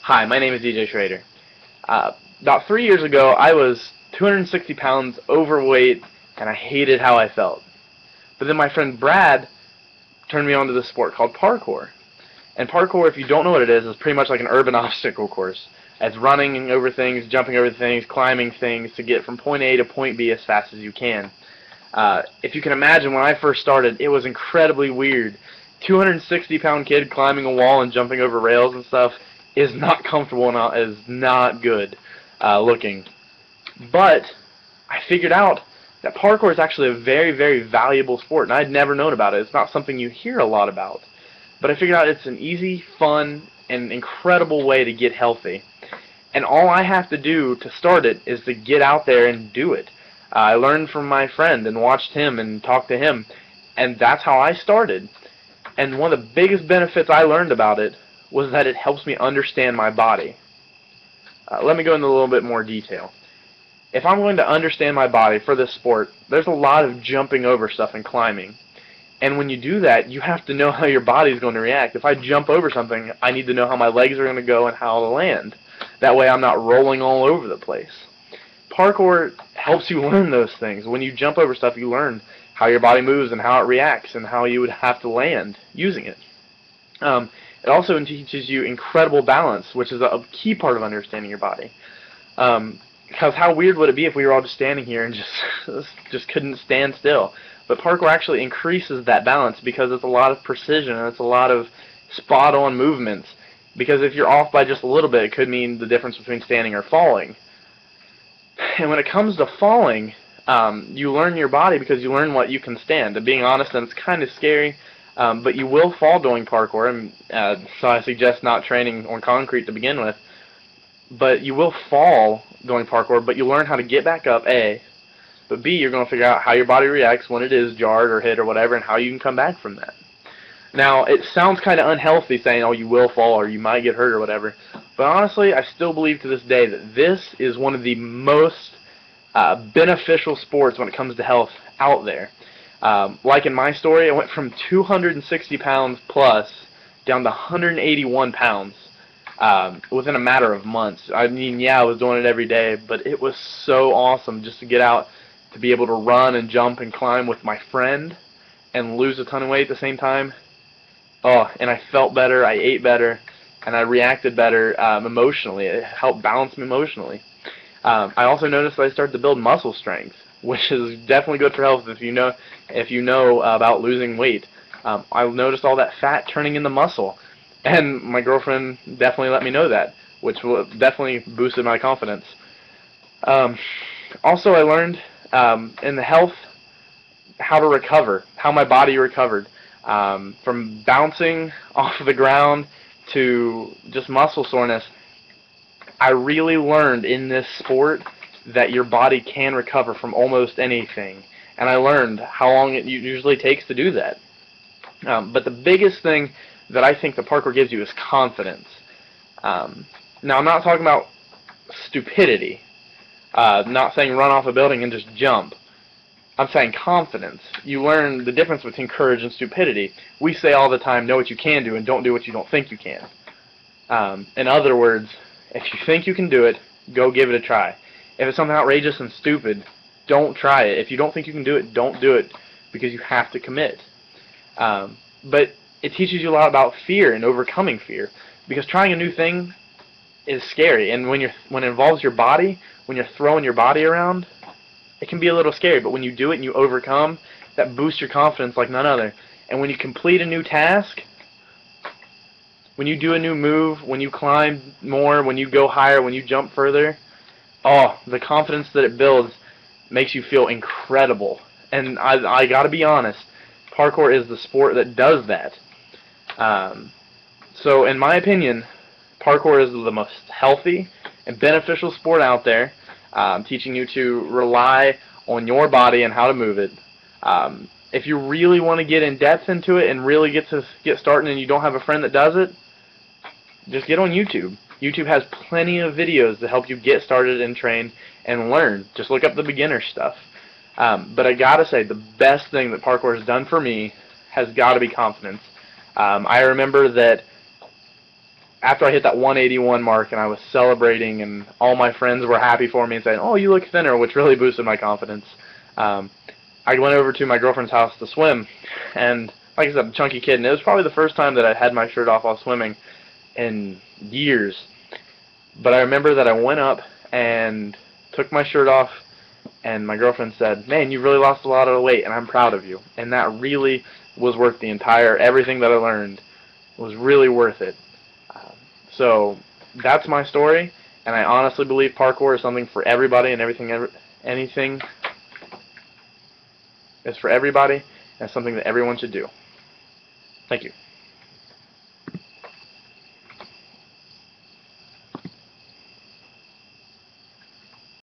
Hi, my name is DJ Schrader. About 3 years ago, I was 260 pounds overweight, and I hated how I felt. But then my friend Brad turned me on to this sport called parkour. And parkour, if you don't know what it is pretty much like an urban obstacle course. It's running over things, jumping over things, climbing things to get from point A to point B as fast as you can. If you can imagine, when I first started, it was incredibly weird. 260-pound kid climbing a wall and jumping over rails and stuff is not comfortable and is not good looking. But I figured out that parkour is actually a very, very valuable sport, and I'd never known about it. It's not something you hear a lot about. But I figured out it's an easy, fun, and incredible way to get healthy. And all I have to do to start it is to get out there and do it. I learned from my friend and watched him and talked to him, and that's how I started. And one of the biggest benefits I learned about it was that it helps me understand my body. Let me go into a little bit more detail. If I'm going to understand my body for this sport, there's a lot of jumping over stuff and climbing. And when you do that, you have to know how your body is going to react. If I jump over something, I need to know how my legs are going to go and how to land. That way I'm not rolling all over the place. Parkour helps you learn those things. When you jump over stuff, you learn how your body moves and how it reacts and how you would have to land using it. It also teaches you incredible balance, which is a key part of understanding your body. Because how weird would it be if we were all just standing here and just couldn't stand still? But parkour actually increases that balance because it's a lot of precision and it's a lot of spot-on movements. Because if you're off by just a little bit, it could mean the difference between standing or falling. And when it comes to falling, you learn your body because you learn what you can stand. And being honest, and it's kind of scary, but you will fall doing parkour, and so I suggest not training on concrete to begin with. But you will fall doing parkour, but you learn how to get back up, A, but B, you're going to figure out how your body reacts when it is jarred or hit or whatever, and how you can come back from that. Now, it sounds kind of unhealthy saying, oh, you will fall or you might get hurt or whatever, but honestly, I still believe to this day that this is one of the most beneficial sports when it comes to health out there. Like in my story, I went from 260 pounds plus down to 181 pounds within a matter of months. I mean, yeah, I was doing it every day, but it was so awesome just to get out, to be able to run and jump and climb with my friend and lose a ton of weight at the same time. Oh, and I felt better, I ate better, and I reacted better emotionally. It helped balance me emotionally. I also noticed that I started to build muscle strength, which is definitely good for health if you know about losing weight. I noticed all that fat turning into muscle, and my girlfriend definitely let me know that, which definitely boosted my confidence. Also, I learned in the health how to recover, how my body recovered. From bouncing off of the ground to just muscle soreness, I really learned in this sport that your body can recover from almost anything. And I learned how long it usually takes to do that. But the biggest thing that I think the parkour gives you is confidence. Now, I'm not talking about stupidity. Not saying run off a building and just jump. I'm saying confidence. You learn the difference between courage and stupidity. We say all the time, know what you can do and don't do what you don't think you can. In other words, if you think you can do it, go give it a try. If it's something outrageous and stupid, don't try it. If you don't think you can do it, don't do it, because you have to commit. But it teaches you a lot about fear and overcoming fear, because trying a new thing is scary. And when it involves your body, when you're throwing your body around, it can be a little scary, but when you do it and you overcome, that boosts your confidence like none other. And when you complete a new task, when you do a new move, when you climb more, when you go higher, when you jump further, oh, the confidence that it builds makes you feel incredible. And I gotta be honest, parkour is the sport that does that. So in my opinion, parkour is the most healthy and beneficial sport out there. Teaching you to rely on your body and how to move it. If you really want to get in depth into it and really get started and you don't have a friend that does it, just get on YouTube. YouTube has plenty of videos to help you get started and train and learn. Just look up the beginner stuff. But I gotta say, the best thing that parkour has done for me has got to be confidence. I remember that after I hit that 181 mark and I was celebrating and all my friends were happy for me and saying, "Oh, you look thinner," which really boosted my confidence. I went over to my girlfriend's house to swim, and like I said, I'm a chunky kid, and it was probably the first time that I had my shirt off while swimming in years. But I remember that I went up and took my shirt off, and my girlfriend said, "Man, you really lost a lot of weight, and I'm proud of you." And that really was worth everything that I learned was really worth it. So that's my story, and I honestly believe parkour is something for everybody, and anything is for everybody, and it's something that everyone should do. Thank you.